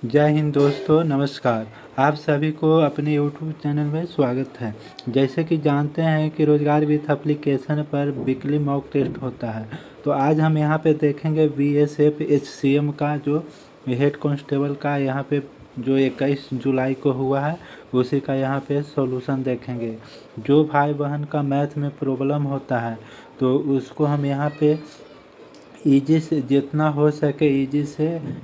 जय हिंद दोस्तों, नमस्कार। आप सभी को अपने यूट्यूब चैनल में स्वागत है। जैसे कि जानते हैं कि रोजगार विथ एप्लीकेशन पर वीकली मॉक टेस्ट होता है। तो आज हम यहाँ पे देखेंगे बीएसएफ एचसीएम का जो हेड कांस्टेबल का यहाँ पे जो 21 जुलाई को हुआ है उसी का यहाँ पे सॉल्यूशन देखेंगे। जो भाई बहन का मैथ में प्रॉब्लम होता है तो उसको हम यहाँ पे ईजी से जितना हो सके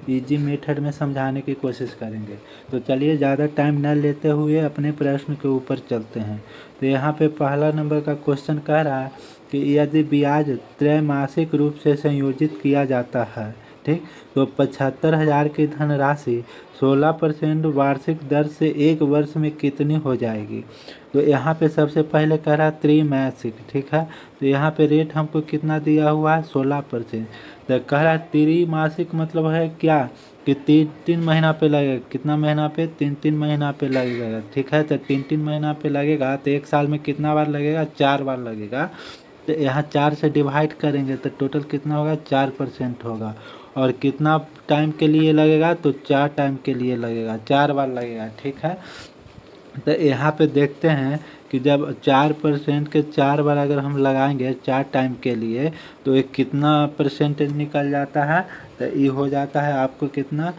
ईजी मेथड में समझाने की कोशिश करेंगे। तो चलिए ज़्यादा टाइम न लेते हुए अपने प्रश्न के ऊपर चलते हैं। तो यहाँ पे पहला नंबर का क्वेश्चन कह रहा है कि यदि ब्याज त्रैमासिक रूप से संयोजित किया जाता है, ठीक, तो 75,000 की धनराशि 16% वार्षिक दर से एक वर्ष में कितनी हो जाएगी। तो यहाँ पे सबसे पहले कह रहा है त्रैमासिक, ठीक है। तो यहाँ पे रेट हमको कितना दिया हुआ है 16%। तो कह रहा है त्रैमासिक मतलब है क्या कि तीन तीन महीना पे लगेगा। कितना महीना पे? तीन तीन महीना पे लगेगा, ठीक है। तो तीन तीन महीना पे लगेगा तो एक साल में कितना बार लगेगा? 4 बार लगेगा। तो यहाँ 4 से डिवाइड करेंगे तो टोटल कितना होगा? 4% होगा। और कितना टाइम के लिए लगेगा? तो 4 टाइम के लिए लगेगा, 4 बार लगेगा, ठीक है। तो यहाँ पे देखते हैं कि जब 4% के 4 बार अगर हम लगाएंगे 4 टाइम के लिए तो एक कितना परसेंटेज निकल जाता है? तो ये हो जाता है आपको कितना?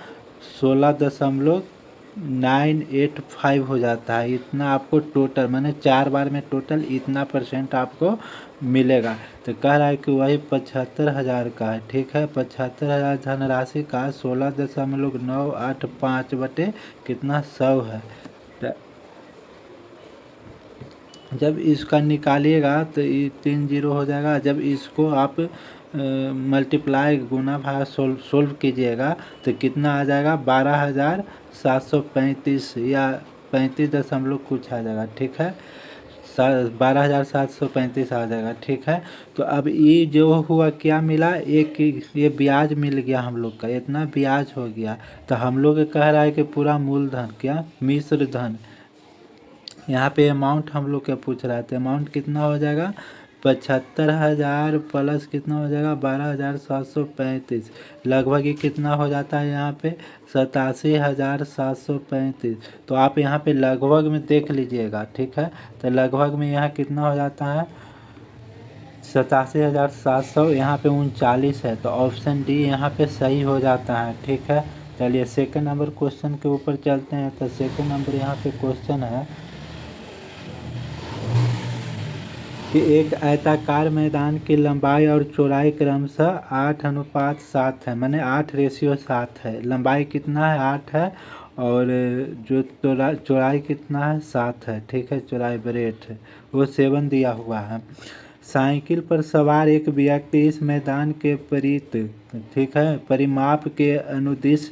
16.985 हो जाता है। इतना आपको टोटल माने 4 बार में टोटल इतना परसेंट आपको मिलेगा। तो कह रहा है कि वही 75,000 का है, ठीक है। 75,000 धनराशि का 16.985 बटे कितना 100 है। तो जब इसका निकालिएगा तो ये 3 जीरो हो जाएगा। जब इसको आप मल्टीप्लाई गुना भाग सोल्व कीजिएगा तो कितना आ जाएगा? 12,735 या 35 दशमलव कुछ आ जाएगा, ठीक है। 12,735 आ जाएगा, ठीक है। तो अब ये जो हुआ क्या मिला? एक ये ब्याज मिल गया हम लोग का, इतना ब्याज हो गया। तो हम लोग कह रहा है कि पूरा मूलधन क्या मिश्र धन, यहाँ पे अमाउंट हम लोग क्या पूछ रहा था? अमाउंट कितना हो जाएगा? 75,000 प्लस कितना हो जाएगा? 12,735। लगभग ये कितना हो जाता है यहाँ पे? 87,735। तो आप यहाँ पे लगभग में देख लीजिएगा, ठीक है। तो लगभग में यहाँ कितना हो जाता है? 87,700। यहाँ पे 39 है तो ऑप्शन डी यहाँ पे सही हो जाता है, ठीक है। चलिए सेकंड नंबर क्वेश्चन के ऊपर चलते हैं। तो सेकंड नंबर यहाँ पे क्वेश्चन है कि एक आयताकार मैदान की लंबाई और चौड़ाई क्रमशः 8:7 है, माने 8:7 है। लंबाई कितना है? 8 है। और जो चौड़ाई कितना है? 7 है, ठीक है। चौड़ाई ब्रेथ है वो 7 दिया हुआ है। साइकिल पर सवार एक व्यक्ति इस मैदान के ठीक है, परिमाप के अनुदिश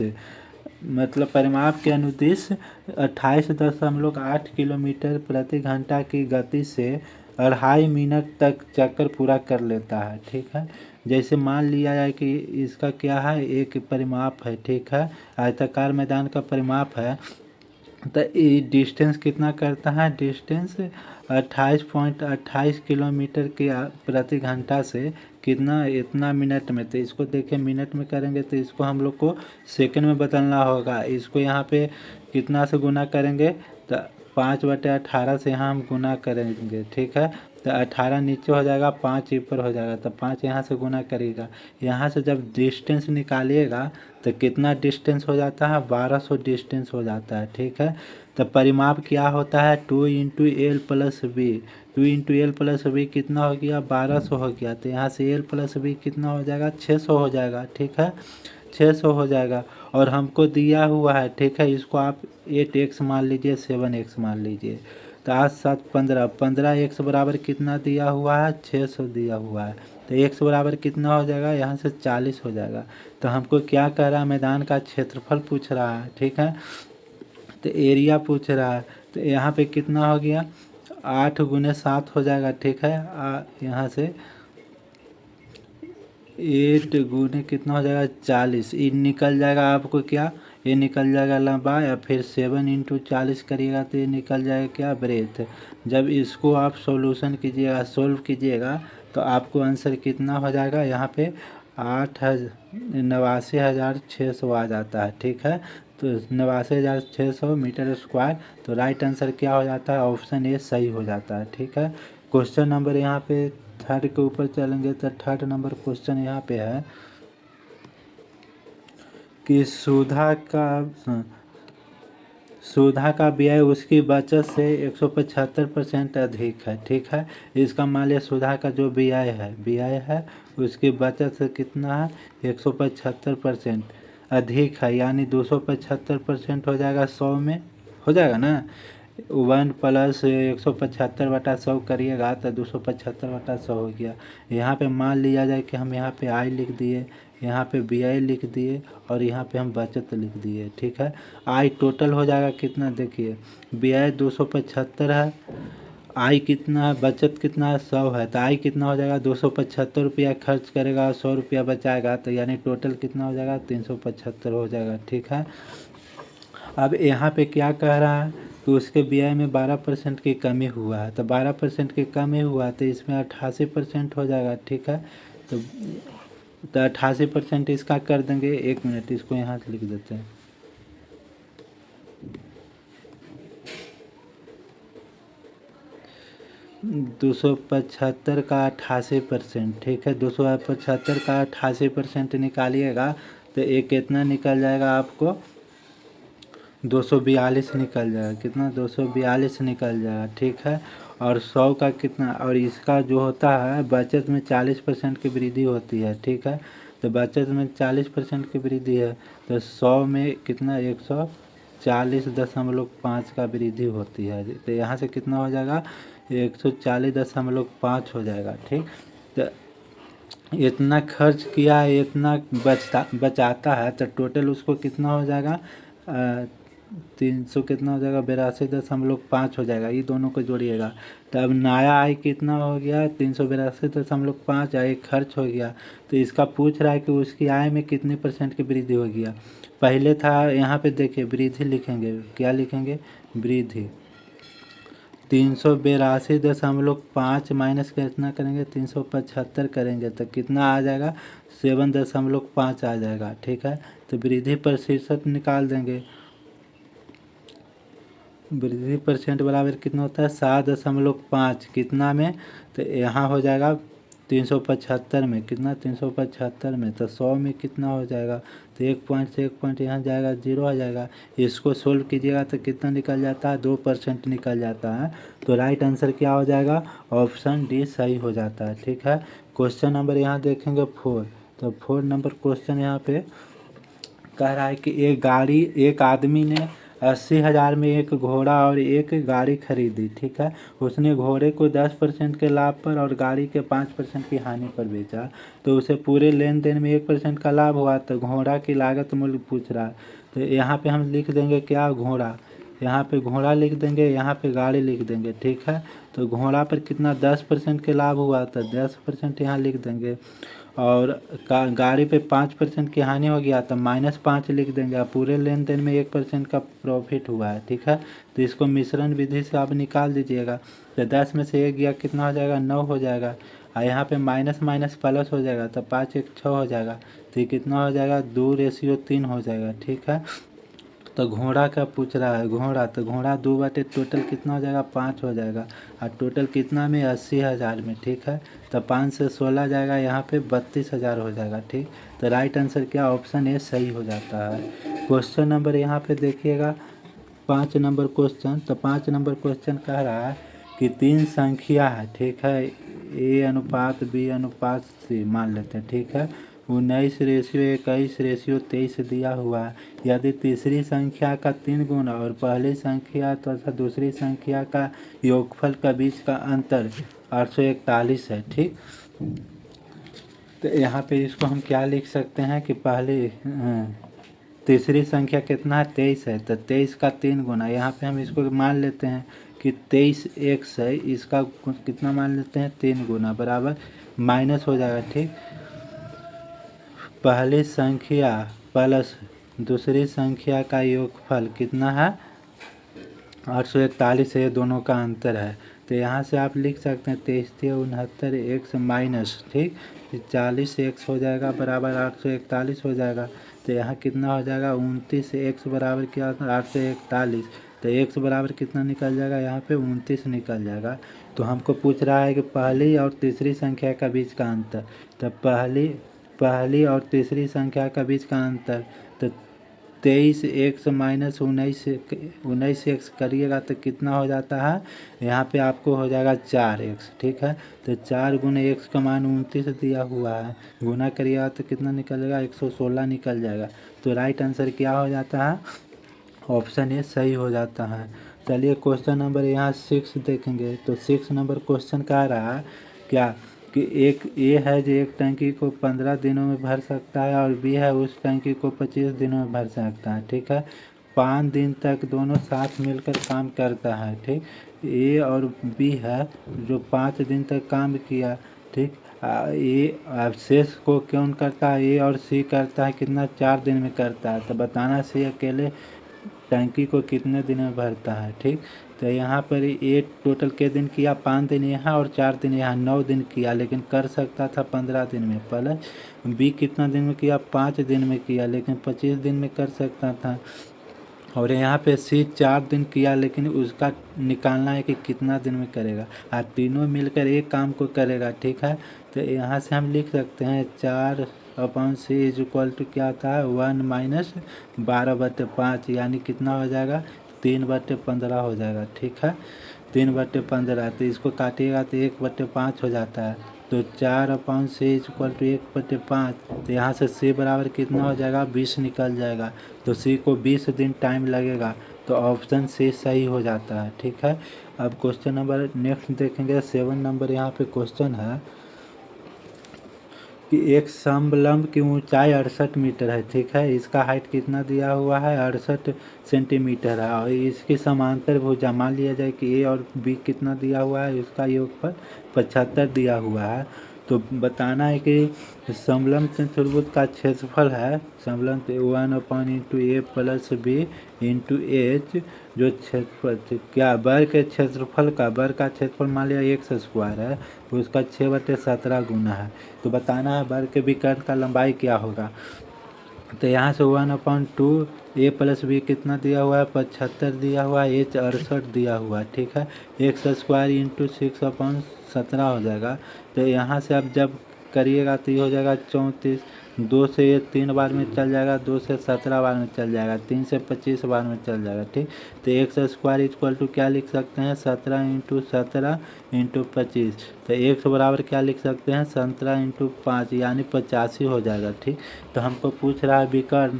28.8 किलोमीटर प्रति घंटा की गति से 2.5 मिनट तक चक्कर पूरा कर लेता है, ठीक है। जैसे मान लिया जाए कि इसका क्या है? एक परिमाप है, ठीक है। आयताकार मैदान का परिमाप है। तो ये डिस्टेंस कितना करता है? डिस्टेंस 28.28 किलोमीटर के प्रति घंटा से कितना? इतना मिनट में। तो इसको देखिए मिनट में करेंगे तो इसको हम लोग को सेकंड में बदलना होगा। इसको यहाँ पे कितना से गुना करेंगे? तो 5/18 से यहाँ हम गुना करेंगे, ठीक है। तो 18 नीचे हो जाएगा, 5 ऊपर हो जाएगा। तो 5 यहाँ से गुना करेगा। यहाँ से जब डिस्टेंस निकालिएगा तो कितना डिस्टेंस हो जाता है? 1200 डिस्टेंस हो जाता है, ठीक है। तो परिमाप क्या होता है? 2 × L + B। 2 × L + B कितना हो गया? 1200 हो गया। तो यहाँ से L + B कितना हो जाएगा? 600 हो जाएगा, ठीक है। 600 हो जाएगा। और हमको दिया हुआ है, ठीक है। इसको आप 8x मान लीजिए, 7x मान लीजिए। तो 8 7 15, 15x बराबर कितना दिया हुआ है? 600 दिया हुआ है। तो x बराबर कितना हो जाएगा? यहाँ से 40 हो जाएगा। तो हमको क्या कह रहा है? मैदान का क्षेत्रफल पूछ रहा है, ठीक है। तो एरिया पूछ रहा है। तो यहाँ पे कितना हो गया? 8 × 7 हो जाएगा, ठीक है। यहाँ से 8 गुने कितना हो जाएगा? 40। ये निकल जाएगा आपको क्या? ये निकल जाएगा लंबाई। और फिर 7 × 40 करिएगा तो ये निकल जाएगा क्या? ब्रेथ। जब इसको आप सॉल्यूशन कीजिएगा, सोल्व कीजिएगा तो आपको आंसर कितना हो जाएगा? यहाँ पे 89,600 आ जाता है, ठीक है। तो 89,600 मीटर स्क्वायर। तो राइट आंसर क्या हो जाता है, ऑप्शन ए सही हो जाता है। ठीक है, क्वेश्चन नंबर यहाँ पे थर्ड के ऊपर चलेंगे तो थर्ड नंबर क्वेश्चन यहाँ पे है कि सुधा का व्यय उसकी बचत से 175% अधिक है। ठीक है, इसका मान लिया सुधा का जो व्यय है उसकी बचत से कितना है, 175% अधिक है, यानी 275% हो जाएगा 100 में, हो जाएगा ना। 1 + 175/100 करिएगा तो 275/100 हो गया। यहाँ पे मान लिया जाए कि हम यहाँ पे आई लिख दिए, यहाँ पे व्यय लिख दिए और यहाँ पे हम बचत लिख दिए। ठीक है, आई टोटल हो जाएगा कितना, देखिए व्यय 275 है, आई कितना है, बचत कितना है, 100 है। तो आई कितना हो जाएगा, 275 रुपया खर्च करेगा और 100 रुपया बचाएगा, तो यानी टोटल कितना हो जाएगा, 375 हो जाएगा। ठीक है, अब यहाँ पे क्या कह रहा है कि उसके व्यय में 12% की कमी हुआ है, तो 12% की कमी हुआ तो इसमें 88% हो जाएगा। ठीक है, तो 88% इसका कर देंगे। 1 मिनट, इसको यहाँ से लिख देते हैं। दो सौ पचहत्तर का 88%। ठीक है, 275 का 88% निकालिएगा तो एक कितना निकल जाएगा आपको, 242 निकल जाएगा। कितना, 242 निकल जाएगा। ठीक है, और 100 का कितना, और इसका जो होता है बचत में 40% की वृद्धि होती है। ठीक है, तो बचत में 40% की वृद्धि है तो 100 में कितना, 140.5 का वृद्धि होती है। तो यहाँ से कितना हो जाएगा, 140.5 हो जाएगा। ठीक, तो इतना खर्च किया है, इतना बचाता है, तो टोटल उसको कितना हो जाएगा, 300 कितना हो जाएगा, 82.5 हो जाएगा। ये दोनों को जोड़िएगा तो अब नया आय कितना हो गया, 382.5, आय खर्च हो गया। तो इसका पूछ रहा है कि उसकी आय में कितनी % की वृद्धि हो गया। पहले था यहाँ पे देखिए वृद्धि लिखेंगे, क्या लिखेंगे, वृद्धि 382.5 माइनस कितना करेंगे, 375 करेंगे तो कितना आ जाएगा, 7.5 आ जाएगा। ठीक है, तो वृद्धि प्रतिशत निकाल देंगे। वृद्धि % बराबर कितना होता है, 7.5 कितना में, तो यहाँ हो जाएगा 375 में, कितना 375 में, तो 100 में कितना हो जाएगा, तो 1 पॉइंट से 1 पॉइंट यहाँ जाएगा, 0 आ जाएगा। इसको सोल्व कीजिएगा तो कितना निकल जाता है, 2% निकल जाता है। तो राइट आंसर क्या हो जाएगा, ऑप्शन डी सही हो जाता है। ठीक है, क्वेश्चन नंबर यहाँ देखेंगे 4, तो 4 नंबर क्वेश्चन यहाँ पे कह रहा है कि एक आदमी ने 80,000 में एक घोड़ा और एक गाड़ी खरीदी। ठीक है, उसने घोड़े को 10% के लाभ पर और गाड़ी के 5% की हानि पर बेचा, तो उसे पूरे लेन देन में 1% का लाभ हुआ। तो घोड़ा की लागत मूल्य पूछ रहा है, तो यहाँ पे हम लिख देंगे क्या, घोड़ा, यहाँ पे घोड़ा लिख देंगे, यहाँ पे गाड़ी लिख देंगे। ठीक है, तो घोड़ा पर कितना 10% के लाभ हुआ, तो 10% यहाँ लिख देंगे, और गाड़ी पे 5% की हानि हो गया तो -5 लिख देंगे। अब पूरे लेन देन में 1% का प्रॉफिट हुआ है। ठीक है, तो इसको मिश्रण विधि से आप निकाल दीजिएगा, तो 10 में से 1 गया, कितना हो जाएगा, 9 हो जाएगा, और यहाँ पे माइनस माइनस प्लस हो जाएगा, तो 5 1 6 हो जाएगा, तो ये कितना हो जाएगा, 2:3 हो जाएगा। ठीक है, तो घोड़ा का पूछ रहा है, घोड़ा, तो घोड़ा 2 बटे टोटल कितना हो जाएगा, 5 हो जाएगा, और टोटल कितना में, 80,000 में। ठीक है, तो 5 से 16 जाएगा, यहाँ पे 32,000 हो जाएगा। ठीक, तो राइट आंसर क्या, ऑप्शन ए सही हो जाता है। क्वेश्चन नंबर यहाँ पे देखिएगा 5 नंबर क्वेश्चन, तो 5 नंबर क्वेश्चन कह रहा है कि 3 संख्या है। ठीक है, A/B/C मान लेते हैं। ठीक है, 19:21:23 दिया हुआ है। यदि तीसरी संख्या का 3 गुना और पहली संख्या तथा दूसरी संख्या का योगफल का बीच का अंतर 841 है। ठीक, तो यहाँ पे इसको हम क्या लिख सकते हैं कि पहले तीसरी संख्या कितना है, 23 है, तो 23 का 3 गुना, यहाँ पे हम इसको मान लेते हैं कि 23x है, इसका कितना मान लेते हैं, 3 गुना, बराबर माइनस हो जाएगा। ठीक, पहली संख्या प्लस दूसरी संख्या का योगफल कितना है, 841 है, ये दोनों का अंतर है। तो यहाँ से आप लिख सकते हैं 23 69 x माइनस, ठीक, 40x हो जाएगा बराबर 841 हो जाएगा। तो यहाँ कितना हो जाएगा 29, एक्स बराबर क्या होता है 8 से 41, तो एक्स बराबर कितना निकल जाएगा यहाँ पे 29 निकल जाएगा। तो हमको पूछ रहा है कि पहली और तीसरी संख्या का बीच का अंतर, तो पहली और तीसरी संख्या का बीच का अंतर, तो 23 एक्स माइनस 19 एक्स करिएगा तो कितना हो जाता है, यहाँ पे आपको हो जाएगा 4 एक्स। ठीक है, तो 4 गुने एक्स का मान 29 दिया हुआ है, गुना करिएगा तो कितना निकलेगा 116 निकल जाएगा। तो राइट आंसर क्या हो जाता है, ऑप्शन ए सही हो जाता है। चलिए क्वेश्चन नंबर यहाँ 6 देखेंगे। तो 6 नंबर क्वेश्चन कह रहा है क्या कि एक ए है जो एक टंकी को 15 दिनों में भर सकता है और बी है उस टंकी को 25 दिनों में भर सकता है। ठीक है, 5 दिन तक दोनों साथ मिलकर काम करता है। ठीक, ए और बी है जो 5 दिन तक काम किया। ठीक, ए शेष को कौन करता है, ए और सी करता है कितना 4 दिन में करता है। तो बताना सी अकेले टंकी को कितने दिन में भरता है। ठीक, तो यहाँ पर ए टोटल के दिन किया 5 दिन यहाँ और 4 दिन यहाँ, 9 दिन किया, लेकिन कर सकता था 15 दिन में। प्लस बी कितना दिन में किया 5 दिन में किया, लेकिन 25 दिन में कर सकता था। और यहाँ पे सी 4 दिन किया, लेकिन उसका निकालना है कि कितना दिन में करेगा। तीनों मिलकर एक काम को करेगा। ठीक है, तो यहाँ से हम लिख सकते हैं 4/c इज इक्वल टू क्या आता है 1 माइनस 12/5, यानी कितना हो जाएगा 3/15 हो जाएगा। ठीक है, 3/15, तो इसको काटिएगा तो 1/5 हो जाता है। तो 4/c इज इक्वल टू 1/5, तो यहाँ से c बराबर कितना हो जाएगा 20 निकल जाएगा। तो c को 20 दिन टाइम लगेगा, तो ऑप्शन सी सही हो जाता है। ठीक है, अब क्वेश्चन नंबर नेक्स्ट देखेंगे। 7 नंबर यहाँ पे क्वेश्चन है कि एक समलंब की ऊंचाई 68 मीटर है। ठीक है, इसका हाइट कितना दिया हुआ है 68 सेंटीमीटर है, और इसकी समांतर भुजा मान लिया जाए कि ए और बी कितना दिया हुआ है, इसका योगफल 75 दिया हुआ है। तो बताना है कि समलंब चतुर्भुज का क्षेत्रफल है, समलंब 1/a plus B into H, जो क्षेत्रफल क्या वर्ग के क्षेत्रफल का, वर्ग का क्षेत्रफल मान लिया एक्स स्क्वायर है, तो उसका 6/17 गुना है। तो बताना है वर्ग के विकर्ण का लंबाई क्या होगा। तो यहाँ से 1/2 ए प्लस बी कितना दिया हुआ है 75 दिया हुआ है, एच 68 दिया हुआ है। ठीक है, एक्स स्क्वायर इंटू 6/17 हो जाएगा। तो यहाँ से अब जब करिएगा तो ये हो जाएगा 34, 2 से ये 3 बार में चल जाएगा, 2 से 17 बार में चल जाएगा, 3 से 25 बार में चल जाएगा। ठीक, तो एक्स स्क्वायर इक्वल टू क्या लिख सकते हैं 17 इंटू 17 इंटू 25, तो एक्स बराबर क्या लिख सकते हैं 17 इंटू 5, यानी 85 हो जाएगा। ठीक, तो हमको पूछ रहा है विकर्ण,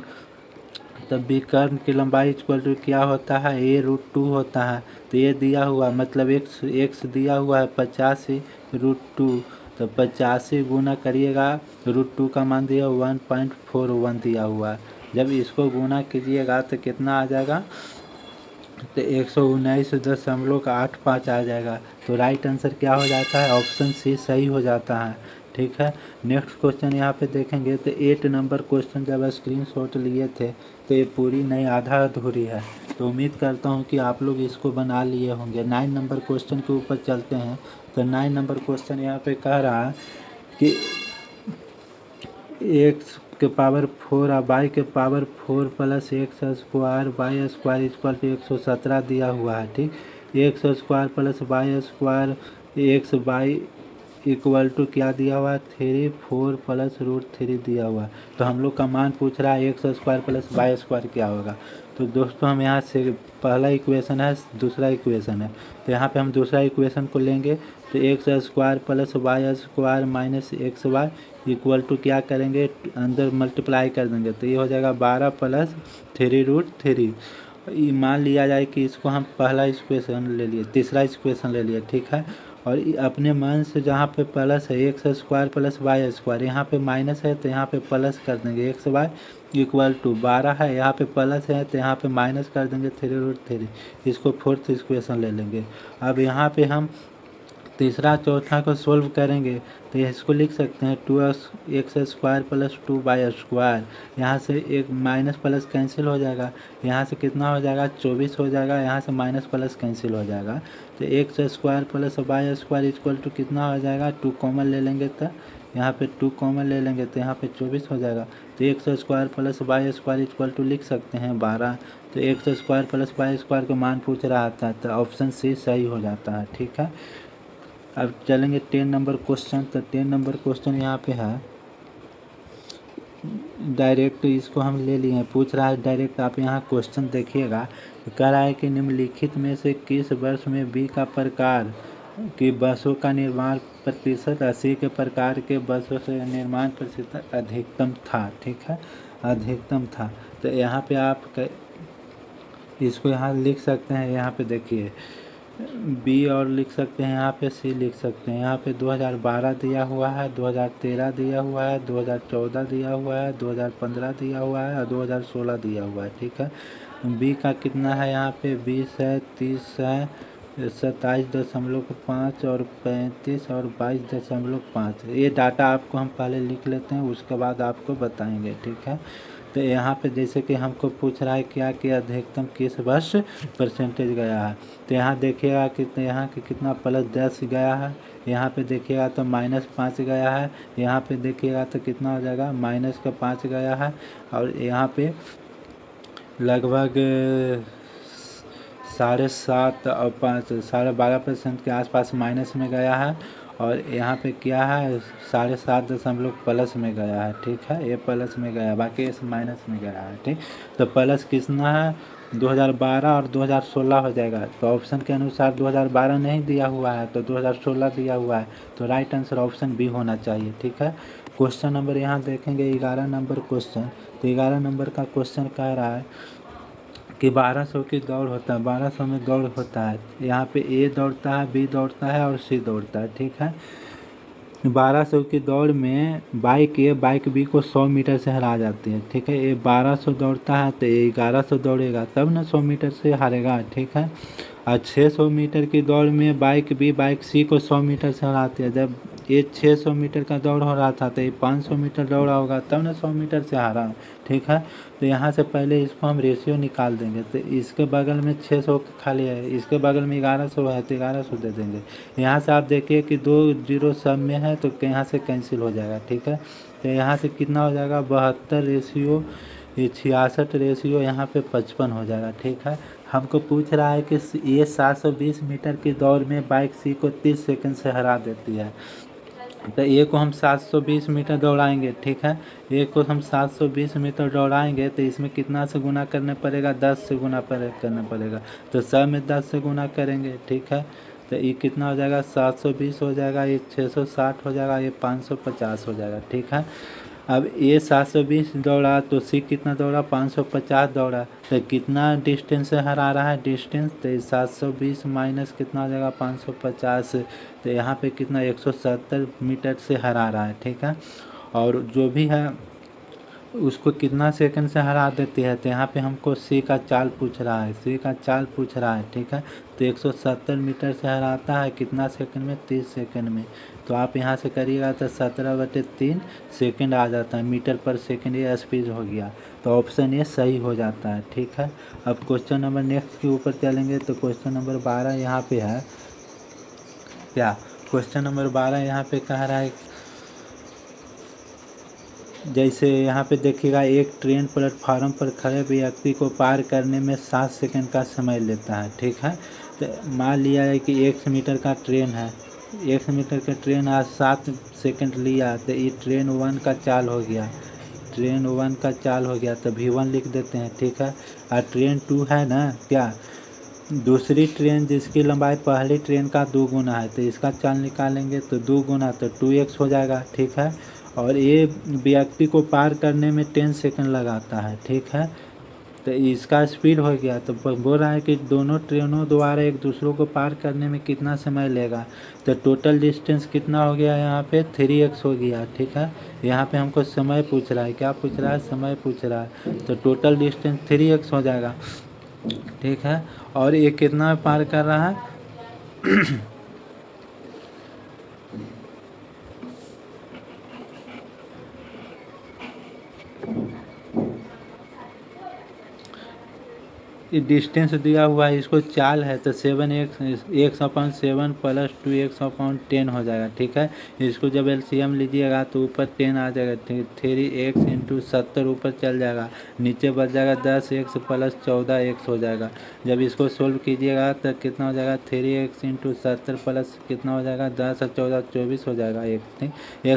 तो विकर्ण की लंबाई इक्वल टू क्या होता है a√2 होता है। तो ये दिया हुआ मतलब एक्स दिया हुआ है 85√2, तो 85 गुना करिएगा √2 का मान दिया 1.41 दिया हुआ है। जब इसको गुना कीजिएगा तो कितना आ जाएगा, तो 119.85 आ जाएगा। तो राइट आंसर क्या हो जाता है, ऑप्शन सी सही हो जाता है। ठीक है, नेक्स्ट क्वेश्चन यहाँ पे देखेंगे। तो 8 नंबर क्वेश्चन जब स्क्रीनशॉट लिए थे तो ये पूरी नहीं आधा अधूरी है, तो उम्मीद करता हूँ कि आप लोग इसको बना लिए होंगे। 9 नंबर क्वेश्चन के ऊपर चलते हैं। तो 9 नंबर क्वेश्चन यहाँ पे कह रहा है कि एक्स के पावर 4 और वाई के power 4 plus X square Y square equal to 117 दिया हुआ है। ठीक, X square plus Y square X Y equal to क्या दिया हुआ है 3 4 प्लस √3 दिया हुआ है। तो हम लोग का मान पूछ रहा है x square plus Y square क्या होगा। तो दोस्तों हम यहाँ से पहला इक्वेशन है, दूसरा इक्वेशन है, तो यहाँ पे हम दूसरा इक्वेशन को लेंगे। तो x square plus Y square minus x Y equal to क्या करेंगे अंदर मल्टीप्लाई कर देंगे, तो ये हो जाएगा 12 प्लस 3√3। मान लिया जाए कि इसको हम पहला इक्वेशन ले लिए, तीसरा इक्वेशन ले लिए। ठीक है, और अपने मन से जहाँ पे प्लस है x square plus Y square, यहाँ पे माइनस है तो यहाँ पे प्लस कर देंगे, एक्स वाई इक्वल टू 12 है, यहाँ पे प्लस है तो यहाँ पे माइनस कर देंगे 3√3, इसको फोर्थ इक्वेशन ले लेंगे। अब यहाँ पे हम तीसरा चौथा को सोल्व करेंगे तो इसको लिख सकते हैं 2x square plus 2y square, यहाँ से एक माइनस प्लस कैंसिल हो जाएगा, यहाँ से कितना हो जाएगा 24 हो जाएगा, यहाँ से माइनस प्लस कैंसिल हो जाएगा। तो x square plus Y square equal to कितना हो जाएगा 2 कॉमन ले लेंगे तो यहाँ पे 2 कॉमन ले लेंगे तो यहाँ पे 24 हो जाएगा। तो x square plus Y square equal to लिख सकते हैं 12। तो x square plus Y square का मान पूछ रहा था तो ऑप्शन सी सही हो जाता है। ठीक है, अब चलेंगे 10 नंबर क्वेश्चन। तो 10 नंबर क्वेश्चन यहाँ पे है डायरेक्ट, इसको हम ले लिए हैं, पूछ रहा है डायरेक्ट। आप यहाँ क्वेश्चन देखिएगा, कह रहा है कि निम्नलिखित में से किस वर्ष में बी का प्रकार की बसों का निर्माण प्रतिशत 80 के प्रकार के बसों से निर्माण प्रतिशत अधिकतम था। ठीक है, अधिकतम था। तो यहाँ पे आप इसको यहाँ लिख सकते हैं, यहाँ पे देखिए बी और लिख सकते हैं, यहाँ पे सी लिख सकते हैं। यहाँ पे 2012 दिया हुआ है, 2013 दिया हुआ है, 2014 दिया हुआ है, 2015 दिया हुआ है और 2016 दिया हुआ है। ठीक है, बी का कितना है, यहाँ पे 20 है, 30 है, 27.5 और 35 और 22.5। ये डाटा आपको हम पहले लिख लेते हैं, उसके बाद आपको बताएंगे। ठीक है, तो यहाँ पे जैसे कि हमको पूछ रहा है क्या कि अधिकतम किस वर्ष परसेंटेज गया है। तो यहाँ देखिएगा कितने, यहाँ के कितना +10 गया है, यहाँ पे देखिएगा तो -5 गया है, यहाँ पे देखिएगा तो कितना हो जाएगा -5 गया है, और यहाँ पे लगभग 7.5 और 5 12.5% के आसपास माइनस में गया है, और यहाँ पे क्या है 7.5 प्लस में गया है। ठीक है, ये प्लस में गया, बाकी इस माइनस में गया है। ठीक, तो प्लस कितना है 2012 और 2016 हो जाएगा। तो ऑप्शन के अनुसार 2012 नहीं दिया हुआ है तो 2016 दिया हुआ है, तो राइट आंसर ऑप्शन बी होना चाहिए। ठीक है, क्वेश्चन नंबर यहाँ देखेंगे 11 नंबर क्वेश्चन। तो 11 नंबर का क्वेश्चन कह रहा है कि 1200 की दौड़ होता है, 1200 में दौड़ होता है। यहाँ पे ए दौड़ता है, बी दौड़ता है और सी दौड़ता है। ठीक है, 1200 की दौड़ में बाइक ए बाइक बी को 100 मीटर से हरा जाती है। ठीक है, ये 1200 दौड़ता है तो ये 1100 दौड़ेगा तब ना 100 मीटर से हारेगा। ठीक है, और 600 मीटर की दौड़ में बाइक बी बाइक सी को 100 मीटर से हराती है। जब ये 600 मीटर का दौड़ हो रहा था तो ये 500 मीटर दौड़ा होगा तब ना 100 मीटर से हारा। ठीक है, तो यहाँ से पहले इसको हम रेशियो निकाल देंगे। तो इसके बगल में 600 खाली है, इसके बगल में 1100 है तो 1100 दे देंगे। यहाँ से आप देखिए कि 2 जीरो सब में है तो यहाँ से कैंसिल हो जाएगा। ठीक है, तो यहाँ से कितना हो जाएगा 72 रेशियो, ये 66 रेशियो, यहाँ पे 55 हो जाएगा। ठीक है, हमको पूछ रहा है कि ये 720 मीटर की दौड़ में बाइक सी को 30 सेकंड से हरा देती है। तो ए को हम 720 मीटर दौड़ाएंगे। ठीक है, ए को हम 720 मीटर दौड़ाएंगे तो इसमें कितना से गुना करने पड़ेगा 10 से गुना करना पड़ेगा। तो 100 में 10 से गुना करेंगे। ठीक है, तो ये कितना हो जाएगा 720 हो जाएगा, ये 660 हो जाएगा, ये 550 हो जाएगा। ठीक है, अब ये 720 दौड़ा तो सी कितना दौड़ा 550 दौड़ा, तो कितना डिस्टेंस से हरा रहा है डिस्टेंस, तो 720 माइनस कितना हो जाएगा 550, तो यहाँ पे कितना 170 मीटर से हरा रहा है। ठीक है, और जो भी है उसको कितना सेकंड से हरा देती है, तो यहाँ पे हमको सी का चाल पूछ रहा है, सी का चाल पूछ रहा है। ठीक है, तो 170 मीटर से हराता है कितना सेकंड में 30 सेकंड में। तो आप यहाँ से करिएगा तो 17/3 सेकंड आ जाता है, मीटर पर सेकंड ये स्पीड हो गया। तो ऑप्शन ये सही हो जाता है। ठीक है, अब क्वेश्चन नंबर नेक्स्ट के ऊपर चलेंगे। तो क्वेश्चन नंबर 12 यहाँ पे है क्या, क्वेश्चन नंबर 12 यहाँ पे कह रहा है जैसे यहाँ पे देखिएगा एक ट्रेन प्लेटफार्म पर खड़े व्यक्ति को पार करने में 7 सेकंड का समय लेता है। ठीक है, तो मान लिया है कि 100 मीटर का ट्रेन है, 100 मीटर का ट्रेन आज 7 सेकंड लिया, तो ये ट्रेन 1 का चाल हो गया, ट्रेन 1 का चाल हो गया, तो V1 लिख देते हैं। ठीक है, और ट्रेन 2 है ना क्या, दूसरी ट्रेन जिसकी लंबाई पहली ट्रेन का 2 गुना है, तो इसका चाल निकालेंगे तो 2 गुना तो 2x हो जाएगा। ठीक है, और ये व्यक्ति को पार करने में 10 सेकंड लगाता है। ठीक है, तो इसका स्पीड हो गया, तो बोल रहा है कि दोनों ट्रेनों द्वारा एक दूसरों को पार करने में कितना समय लेगा, तो टोटल डिस्टेंस कितना हो गया यहाँ पे 3x हो गया। ठीक है, यहाँ पे हमको समय पूछ रहा है, क्या पूछ रहा है समय पूछ रहा है, तो टोटल डिस्टेंस 3x हो जाएगा। ठीक है, और ये कितना पार कर रहा है डिस्टेंस दिया हुआ है, इसको चाल है तो 7x 100/7 + 2x/10 हो जाएगा। ठीक है, इसको जब एलसीएम लीजिएगा तो ऊपर 10 आ जाएगा, 3x × 70 ऊपर चल जाएगा, नीचे बच जाएगा 10x + 14x हो जाएगा। जब इसको सोल्व कीजिएगा तो कितना हो जाएगा, 3x × 70 प्लस कितना हो जाएगा, 10 और 14 24 हो जाएगा। एक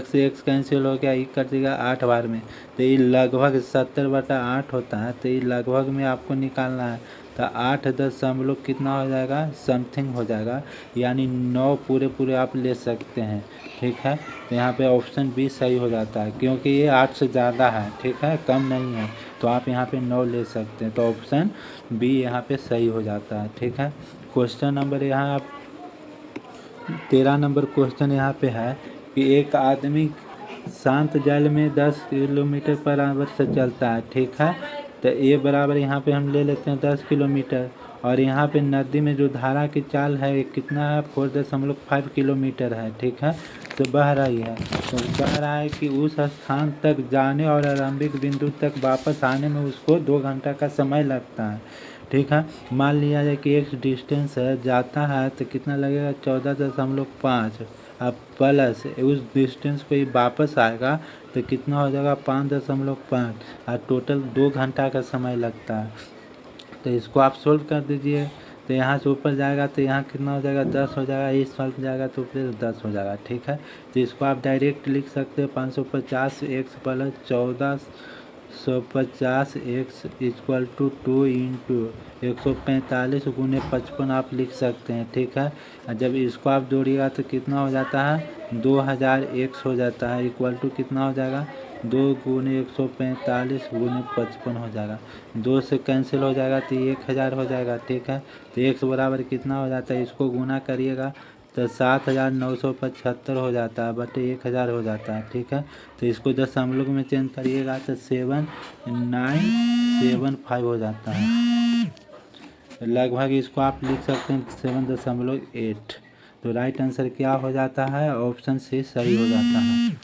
से x कैंसिल हो गया, एक कर देगा 8 बार में, तो ये लगभग 70/8 होता है। तो ये लगभग में आपको निकालना है, तो 8 दशमलव कितना हो जाएगा, समथिंग हो जाएगा, यानी 9 पूरे आप ले सकते हैं। ठीक है, तो यहाँ पे ऑप्शन बी सही हो जाता है, क्योंकि ये 8 से ज़्यादा है। ठीक है, कम नहीं है, तो आप यहाँ पे 9 ले सकते हैं, तो ऑप्शन बी यहाँ पे सही हो जाता है। ठीक है, क्वेश्चन नंबर यहाँ आप 13 नंबर क्वेश्चन यहाँ पे है कि एक आदमी शांत जल में 10 किलोमीटर/आवर से चलता है। ठीक है, तो ए बराबर यहाँ पे हम ले लेते हैं 10 किलोमीटर, और यहाँ पे नदी में जो धारा की चाल है कितना है, 4.5 किलोमीटर है। ठीक है, तो बह रही है, तो कह रहा है कि उस स्थान तक जाने और आरंभिक बिंदु तक वापस आने में उसको 2 घंटा का समय लगता है। ठीक है, मान लिया जाए कि एक डिस्टेंस है, जाता है तो कितना लगेगा, 14.5, अब प्लस उस डिस्टेंस पे वापस आएगा तो कितना हो जाएगा, 5.5, और टोटल 2 घंटा का समय लगता है। तो इसको आप सोल्व कर दीजिए, तो यहाँ से ऊपर जाएगा तो यहाँ कितना हो जाएगा, 10 हो जाएगा, इस सॉल्व जाएगा तो फिर 10 हो जाएगा। ठीक है, तो इसको आप डायरेक्ट लिख सकते हैं 550x + 1450x = 2 × 145 × 55 आप लिख सकते हैं। ठीक है, जब इसको आप जोड़िएगा तो कितना हो जाता है, 2000x हो जाता है, इक्वल टू कितना हो जाएगा, 2 × 145 × 55 हो जाएगा, 2 से कैंसिल हो जाएगा तो 1000 हो जाएगा। ठीक है, तो x बराबर कितना हो जाता है, इसको गुना करिएगा तो 7975 हो जाता है, बटे 1000 हो जाता है। ठीक है, तो इसको दशमलव में चेंज करिएगा तो 7975 हो जाता है, लगभग इसको आप लिख सकते हैं 7.8। तो राइट आंसर क्या हो जाता है, ऑप्शन सी सही हो जाता है।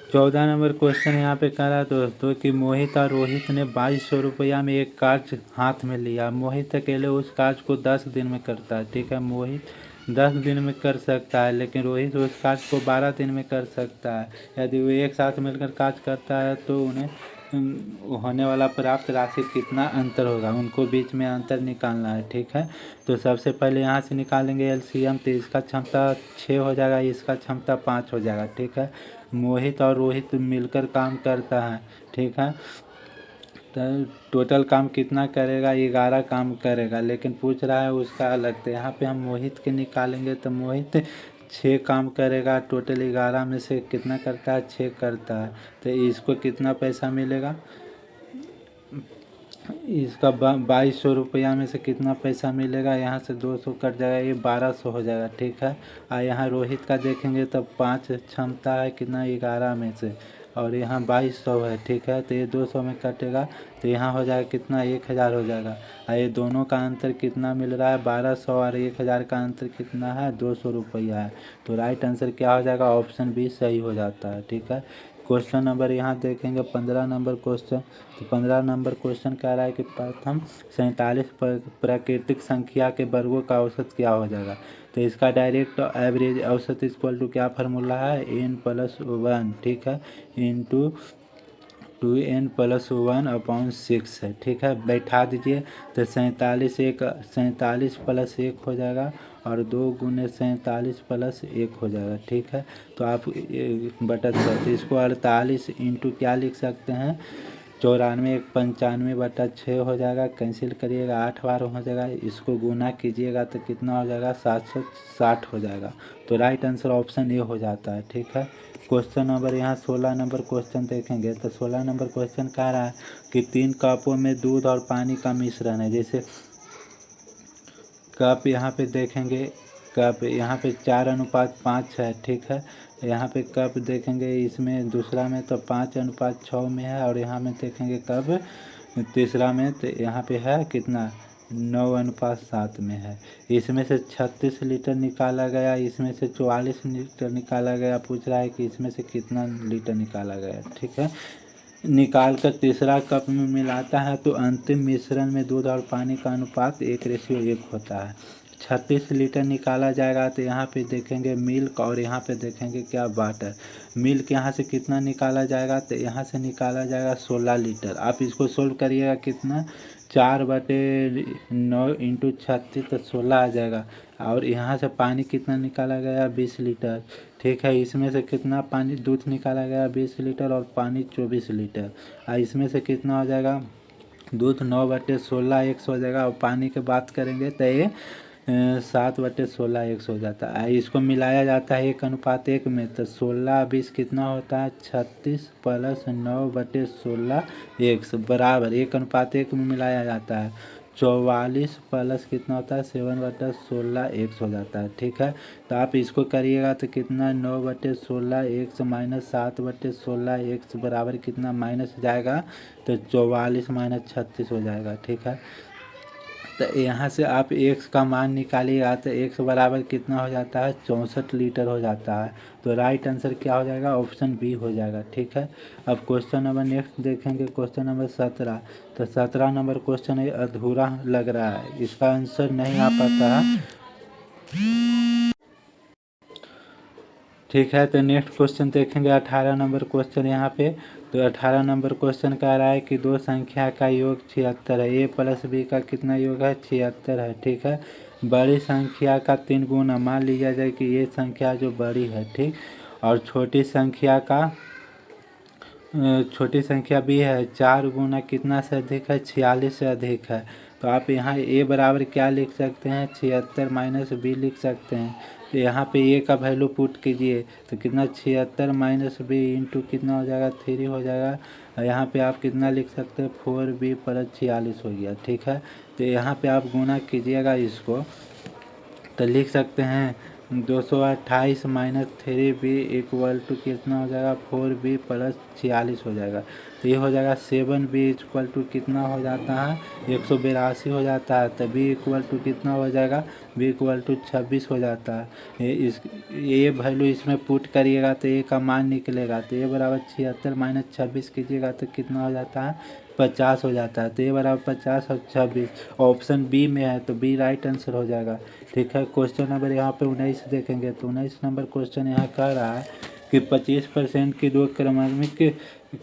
14 नंबर क्वेश्चन यहाँ पे कह रहा है दोस्तों कि मोहित और रोहित ने 2200 रुपया में एक कार्य हाथ में लिया। मोहित अकेले उस कार्य को 10 दिन में करता है। ठीक है, मोहित 10 दिन में कर सकता है, लेकिन रोहित उस कार्य को 12 दिन में कर सकता है। यदि वो एक साथ मिलकर कार्य करता है तो उन्हें होने वाला प्राप्त राशि कितना अंतर होगा, उनको बीच में अंतर निकालना है। ठीक है, तो सबसे पहले यहाँ से निकालेंगे एलसीएम, तो इसका क्षमता 6 हो जाएगा, इसका क्षमता 5 हो जाएगा। ठीक है, मोहित और रोहित मिलकर काम करता है। ठीक है, तो टोटल काम कितना करेगा, 11 काम करेगा, लेकिन पूछ रहा है उसका अलग। तो यहाँ पे हम मोहित के निकालेंगे तो मोहित 6 काम करेगा, टोटल 11 में से कितना करता है, 6 करता है, तो इसको कितना पैसा मिलेगा, इसका 2200 रुपया में से कितना पैसा मिलेगा, यहाँ से 200 कट जाएगा, ये 1200 हो जाएगा। ठीक है, और यहाँ रोहित का देखेंगे तो 5 क्षमता है, कितना, 11 में से, और यहाँ 2200 है। ठीक है, तो ये 200 में कटेगा तो यहाँ हो जाएगा कितना, 1000 हो जाएगा। और ये दोनों का अंतर कितना मिल रहा है, 1200 और 1000 का अंतर कितना है, 200 रुपया है। तो राइट आंसर क्या हो जाएगा, ऑप्शन बी सही हो जाता है। ठीक है, क्वेश्चन नंबर यहाँ देखेंगे 15 नंबर क्वेश्चन। तो 15 नंबर क्वेश्चन कह रहा है कि प्रथम 47 प्राकृतिक संख्या के वर्गों का औसत क्या हो जाएगा। तो इसका डायरेक्ट एवरेज औसत इक्वल टू क्या फार्मूला है, n+1। ठीक है, इंटू 2n+1/6 है। ठीक है, बैठा दीजिए तो 47 + 1 हो जाएगा, और 2 × 47 + 1 हो जाएगा। ठीक है, तो आप बटा सकते, इसको 48 इंटू क्या लिख सकते हैं, 94 × 95/6 हो जाएगा, कैंसिल करिएगा 8 बार हो जाएगा, इसको गुना कीजिएगा तो कितना हो जाएगा, 760 हो जाएगा। तो राइट आंसर ऑप्शन ए हो जाता है। ठीक है, क्वेश्चन नंबर यहाँ 16 नंबर क्वेश्चन देखेंगे तो 16 नंबर क्वेश्चन कह रहा है कि 3 कपों में दूध और पानी का मिश्रण है। जैसे कप यहाँ पे देखेंगे, कप यहाँ पे 4:5 है। ठीक है, यहाँ पे कप देखेंगे, इसमें दूसरा में तो 5:6 में है, और यहाँ में देखेंगे कप तीसरा में तो यहाँ पे है कितना, 9:7 में है। इसमें से 36 लीटर निकाला गया, इसमें से 44 लीटर निकाला गया। पूछ रहा है कि इसमें से कितना लीटर निकाला गया। ठीक है, निकाल कर तीसरा कप में मिलाता है तो अंतिम मिश्रण में दूध और पानी का अनुपात 1:1 होता है। 36 लीटर निकाला जाएगा तो यहाँ पे देखेंगे मिल्क और यहाँ पे देखेंगे क्या वाटर। मिल्क यहाँ से कितना निकाला जाएगा तो यहाँ से निकाला जाएगा 16 लीटर। आप इसको सोल्व करिएगा कितना, 4/9 इंटू 36 तो 16 आ जाएगा। और यहाँ से पानी कितना निकाला गया, 20 लीटर। ठीक है, इसमें से कितना पानी दूध निकाला गया, 20 लीटर और पानी 24 लीटर। इसमें से कितना हो जाएगा, दूध 9/16 100 हो जाएगा और पानी की बात करेंगे तो ये 7/16 100 हो जाता है। इसको मिलाया जाता है 1:1 में तो 16-20 कितना होता है, 36 प्लस 9/16 100 बराबर 1:1 में मिलाया जाता है। 44 प्लस कितना होता है, 7/16 100 हो जाता है। ठीक है, तो आप इसको करिएगा तो कितना 9/16 100 माइनस 7/16 100 बराबर कितना माइनस जाएगा तो 44 माइनस 36 हो जाएगा। ठीक है, तो यहाँ से आप x का मान निकालिएगा तो x बराबर कितना हो जाता है, 64 लीटर हो जाता है। तो राइट आंसर क्या हो जाएगा, ऑप्शन बी हो जाएगा। ठीक है, अब क्वेश्चन नंबर नेक्स्ट देखेंगे, क्वेश्चन नंबर 17। तो 17 नंबर क्वेश्चन ये अधूरा लग रहा है, इसका आंसर नहीं आ पाता है। ठीक है, तो नेक्स्ट क्वेश्चन देखेंगे 18 नंबर क्वेश्चन यहाँ पे। तो 18 नंबर क्वेश्चन कह रहा है कि दो संख्या का योग 76 है। ए प्लस बी का कितना योग है, 76 है। ठीक है, बड़ी संख्या का 3 गुना, मान लिया जाए कि ये संख्या जो बड़ी है, ठीक, और छोटी संख्या भी है, 4 गुना कितना से अधिक है, 46 से अधिक है। तो आप यहाँ ए बराबर क्या लिख सकते हैं, 76 माइनस बी लिख सकते हैं। तो यहाँ पे ए का वैल्यू पुट कीजिए तो कितना 76 माइनस बी इंटू कितना हो जाएगा, 3 हो जाएगा। और यहाँ पे आप कितना लिख सकते हैं, 4b प्लस 46 हो गया। ठीक है, तो यहाँ पे आप गुना कीजिएगा इसको तो लिख सकते हैं 228 माइनस 3b इक्वल टू कितना हो जाएगा, 4b प्लस 46 हो जाएगा। तो ये हो जाएगा 7b इक्वल टू कितना हो जाता है, 182 हो जाता है। तो b इक्वल टू कितना हो जाएगा, b इक्वल टू 26 हो जाता है। ये वैल्यू इसमें पुट करिएगा तो ए का मान निकलेगा। तो ए बराबर 76 माइनस 26 कीजिएगा तो कितना हो जाता है, 50 हो जाता है। तो ए बराबर 50 और 26 ऑप्शन बी में है, तो बी राइट आंसर हो जाएगा। ठीक है, क्वेश्चन नंबर यहाँ पे 19 देखेंगे। तो 19 नंबर क्वेश्चन यहाँ कह रहा है कि 25% की दो क्रमांक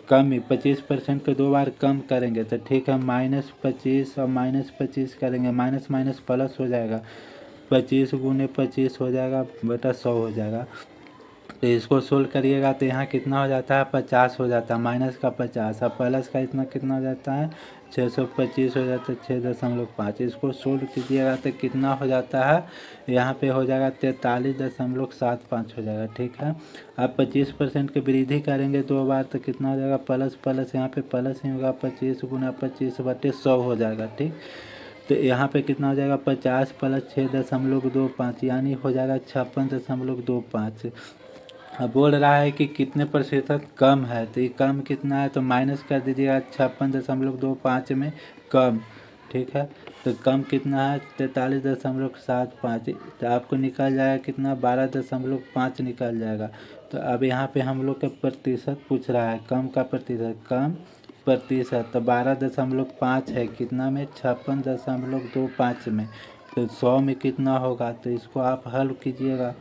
कम 25% को 2 बार कम करेंगे। तो ठीक है, -25 और -25 करेंगे, माइनस माइनस प्लस हो जाएगा, 25 गुने 25 हो जाएगा बटा 100 हो जाएगा। तो इसको सोल्व करिएगा तो यहाँ कितना हो जाता है, 50 हो जाता है, माइनस का 50 और प्लस का इतना कितना हो जाता है, 625 हो जाता है, 6.5। इसको सोल्व कीजिएगा तो कितना हो जाता है, यहाँ पे हो जाएगा 43.75 हो जाएगा। ठीक है, आप 25% की वृद्धि करेंगे 2 बार तो कितना हो जाएगा, प्लस प्लस यहाँ पे प्लस ही होगा, 25 गुना 25 बटे 100 हो जाएगा। ठीक, तो यहाँ पे कितना हो जाएगा, 50 प्लस 6.25 यानी हो जाएगा 56.25। अब बोल रहा है कि कितने प्रतिशत कम है, तो ये कम कितना है तो माइनस कर दीजिएगा 56.25 में कम। ठीक है, तो कम कितना है, 43.75। तो आपको निकल जाएगा कितना, 12.5 निकल जाएगा। तो अब यहाँ पे हम लोग का प्रतिशत पूछ रहा है, कम का प्रतिशत, कम प्रतिशत, तो 12.5 है कितना में, 56.25 में। तो 100 में कितना होगा, तो इसको आप हल कीजिएगा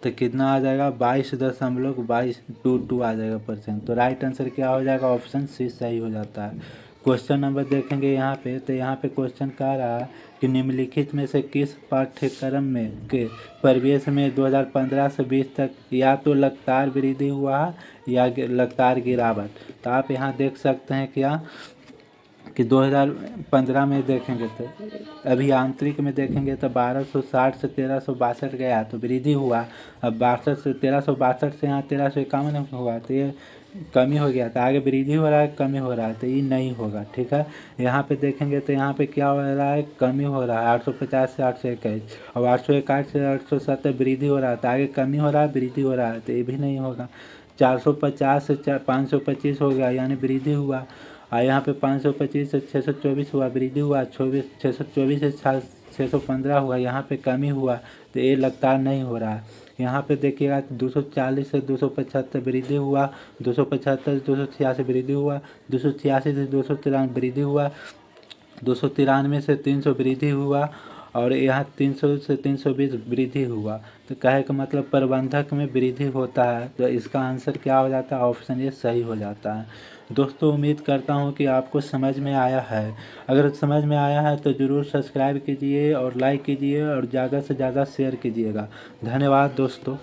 तो कितना आ जाएगा, 22.22 आ जाएगा परसेंट। तो राइट आंसर क्या हो जाएगा, ऑप्शन सी सही हो जाता है। क्वेश्चन नंबर देखेंगे यहाँ पे। तो यहाँ पे क्वेश्चन कह रहा है कि निम्नलिखित में से किस पाठ्यक्रम में के परिवेश में 2015 से 20 तक या तो लगातार वृद्धि हुआ या लगातार गिरावट। तो आप यहाँ देख सकते हैं क्या कि 2015 में देखेंगे तो अभी आंतरिक में देखेंगे तो 1260 से 1362 गया तो वृद्धि हुआ। अब 62 से 1362 से यहाँ 1351 हुआ तो ये कमी हो गया। तो आगे वृद्धि हो रहा है, कमी हो रहा है, तो ये नहीं होगा। ठीक है, यहाँ पे देखेंगे तो यहाँ पे क्या हो रहा है, कमी हो रहा है, 850 से 821। और 861 से 870 वृद्धि हो रहा है, तो आगे कमी हो रहा है, वृद्धि हो रहा है, तो ये भी नहीं होगा। 450 से 525 हो गया यानी वृद्धि हुआ। और यहाँ पे 525 से 624 हुआ, वृद्धि हुआ। 624 से 615 हुआ, यहाँ पे कमी हुआ। तो ये लगातार नहीं हो रहा है। यहाँ पे देखिएगा 240 से 275 वृद्धि हुआ, 275 से 286 वृद्धि हुआ, 286 से 293 वृद्धि हुआ, 293 से 300 वृद्धि हुआ, और यहाँ 300 से 320 वृद्धि हुआ। तो कहे का मतलब प्रबंधक में वृद्धि होता है। तो इसका आंसर क्या हो जाता है? ऑप्शन ये सही हो जाता है। दोस्तों, उम्मीद करता हूँ कि आपको समझ में आया है। अगर समझ में आया है तो ज़रूर सब्सक्राइब कीजिए और लाइक कीजिए और ज़्यादा से ज़्यादा शेयर कीजिएगा। धन्यवाद दोस्तों।